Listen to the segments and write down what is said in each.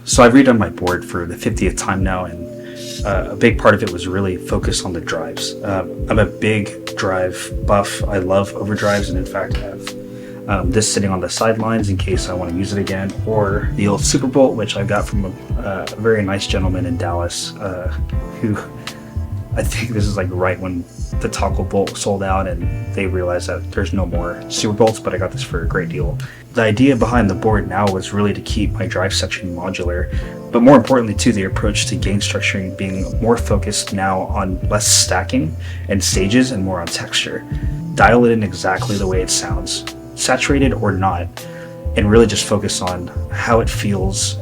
So I've redone my board for the 50th time now, and a big part of it was really focused on the drives. I'm a big drive buff. I love overdrives, and in fact have this sitting on the sidelines in case I want to use it again, or the old Super Bolt, which I got from a very nice gentleman in Dallas who, I think this is like right when the Taco Bolt sold out and they realized that there's no more Super Bolts, but I got this for a great deal. The idea behind the board now was really to keep my drive section modular, but more importantly too, the approach to gain structuring being more focused now on less stacking and stages and more on texture. Dial it in exactly the way it sounds, saturated or not, and really just focus on how it feels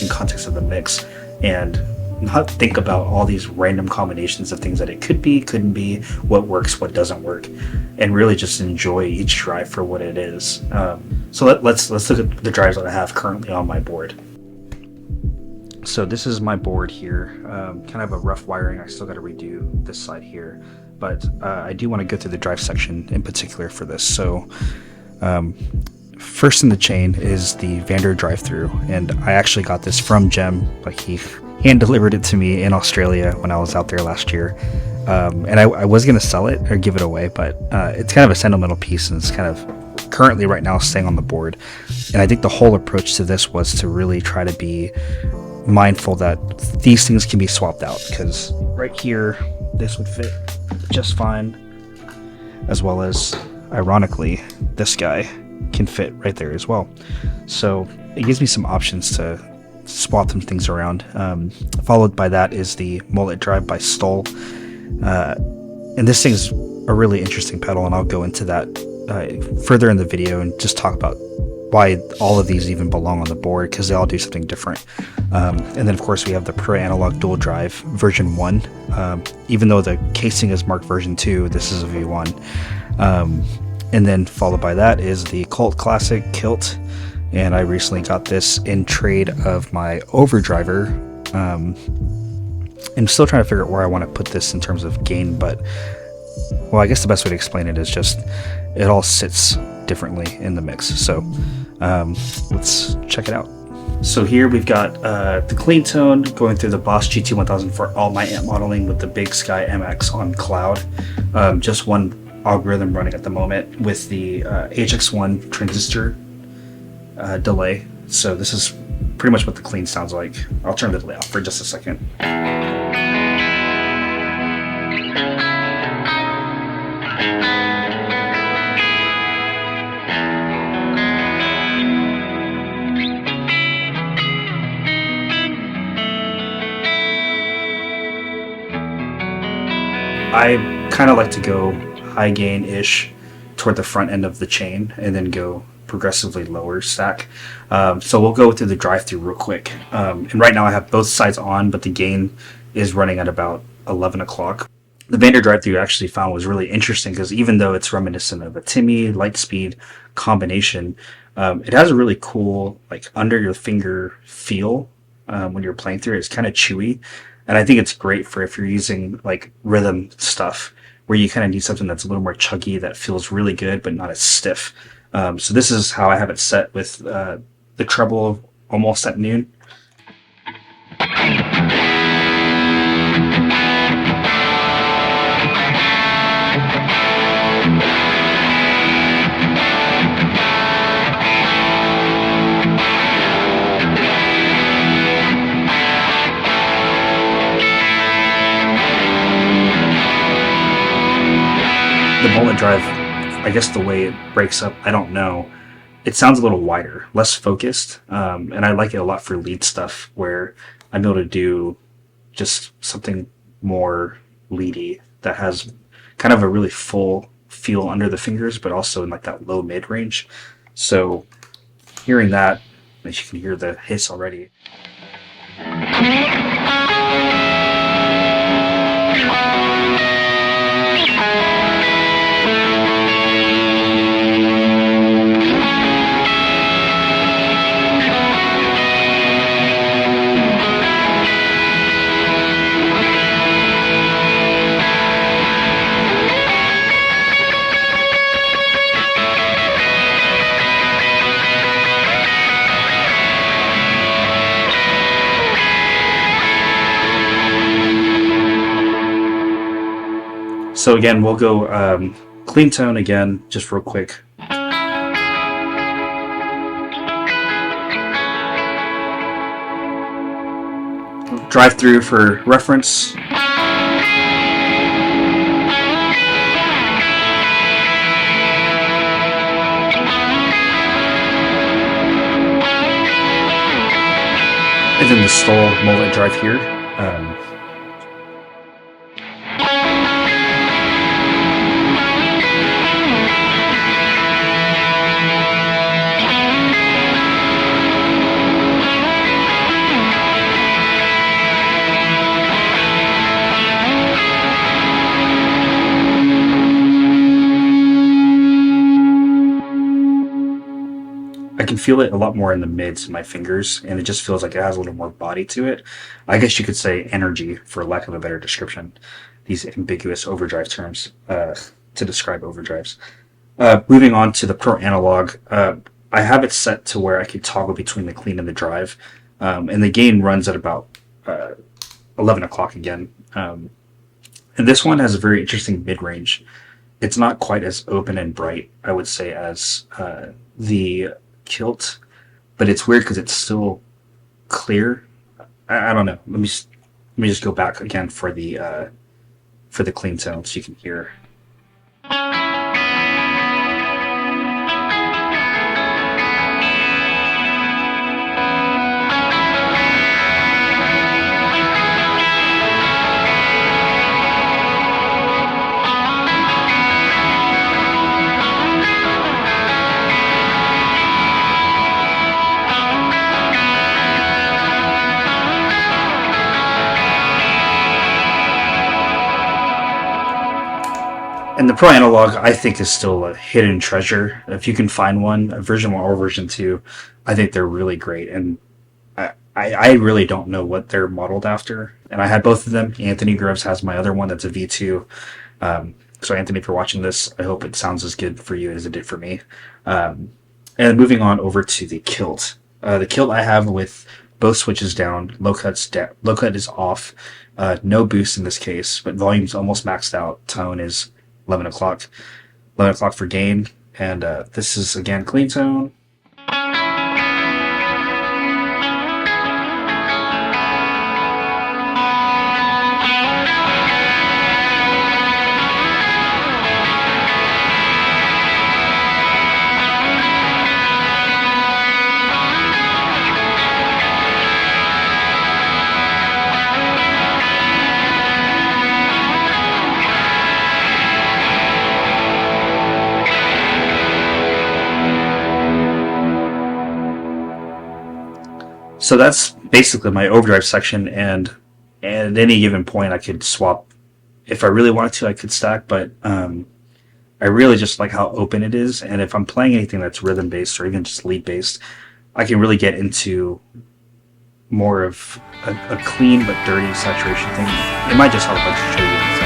in context of the mix, and not think about all these random combinations of things that it could be, couldn't be, what works, what doesn't work, and really just enjoy each drive for what it is. So let's look at the drives that I have currently on my board. So this is my board here, kind of a rough wiring. I still got to redo this side here, but I do want to go through the drive section in particular for this. So first in the chain is the Vander drive-through, and I actually got this from Jem. Like, he hand delivered it to me in Australia when I was out there last year, and I was going to sell it or give it away, but it's kind of a sentimental piece, and it's kind of currently right now staying on the board. And I think the whole approach to this was to really try to be mindful that these things can be swapped out, because right here this would fit just fine, as well as ironically this guy can fit right there as well. So it gives me some options to swap some things around. Followed by that is the Mullet drive by Stoll, and this thing's a really interesting pedal, and I'll go into that further in the video and just talk about why all of these even belong on the board, because they all do something different. And then of course we have the ProAnalog dual drive version 1. Even though the casing is marked version 2, this is a V1. And then followed by that is the cult classic Kilt, and I recently got this in trade of my Overdriver. I'm still trying to figure out where I want to put this in terms of gain, but well, I guess the best way to explain it is just it all sits differently in the mix. So let's check it out. So here we've got the clean tone going through the Boss GT1000 for all my amp modeling with the BigSky MX on cloud. Just one algorithm running at the moment with the HX1 transistor delay. So this is pretty much what the clean sounds like. I'll turn the delay off for just a second. I kind of like to go high gain-ish toward the front end of the chain and then go progressively lower stack. So we'll go through the drive-through real quick. And right now I have both sides on, but the gain is running at about 11 o'clock. The Vander drive-through I actually found was really interesting because even though it's reminiscent of a Timmy Lightspeed combination, it has a really cool like under your finger feel when you're playing through it. It's kind of chewy. And I think it's great for if you're using like rhythm stuff where you kind of need something that's a little more chuggy that feels really good but not as stiff. So this is how I have it set with the treble almost at noon. The Mullet drive, I guess the way it breaks up, I don't know. It sounds a little wider, less focused, and I like it a lot for lead stuff where I'm able to do just something more leady that has kind of a really full feel under the fingers, but also in like that low mid range. So hearing that, as you can hear the hiss already. So again, we'll go clean tone again, just real quick. Drive through for reference. And then the Stoll Mullet drive here. I can feel it a lot more in the mids in my fingers, and it just feels like it has a little more body to it. I guess you could say energy, for lack of a better description. These ambiguous overdrive terms to describe overdrives. Moving on to the ProAnalog, I have it set to where I can toggle between the clean and the drive, and the gain runs at about 11 o'clock again. And this one has a very interesting mid-range. It's not quite as open and bright, I would say, as the Kilt, but it's weird because it's still clear. I don't know. Let me just go back again for the clean tone so you can hear. And the ProAnalog, I think, is still a hidden treasure. If you can find one, a version 1 or version 2, I think they're really great. And I really don't know what they're modeled after. And I had both of them. Anthony Groves has my other one that's a V2. So Anthony, if you're watching this, I hope it sounds as good for you as it did for me. And moving on over to the Kilt. The Kilt I have with both switches down, low cut is off, no boost in this case, but volume's almost maxed out. Tone is 11 o'clock. 11 o'clock for gain. And this is, again, clean tone. So that's basically my overdrive section, and at any given point I could swap. If I really wanted to, I could stack, but I really just like how open it is, and if I'm playing anything that's rhythm-based or even just lead-based, I can really get into more of a clean but dirty saturation thing. It might just help if I show you.